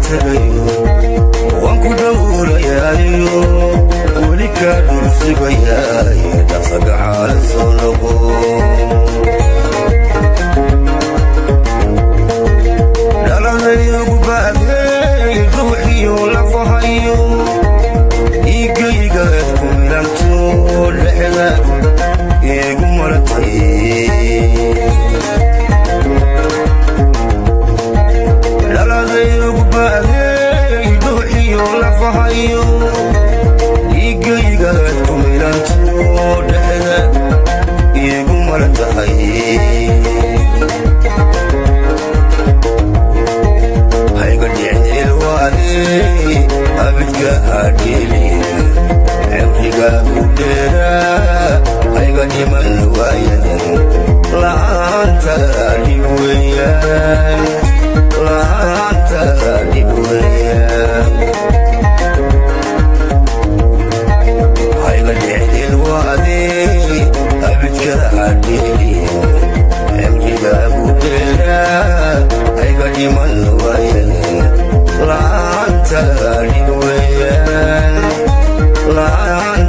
tagayo waan ku dhowrayayo weli ka dhulsigayaay dhaqsaga xaalad soo noqo dhalanaygu baagay ruuxiyo lafahayo dhiigaygaad ku milanto dhexda igu maratay dhalanaygu baagay ruuxiyo lafahayo dhiigaygaad ku milanto dhexda igu maratay abidka adili amriga kudera ayga niman wayan laanta dibuyan ayga dil wadi abidka adili amriga kudera ayga niman wayan laanta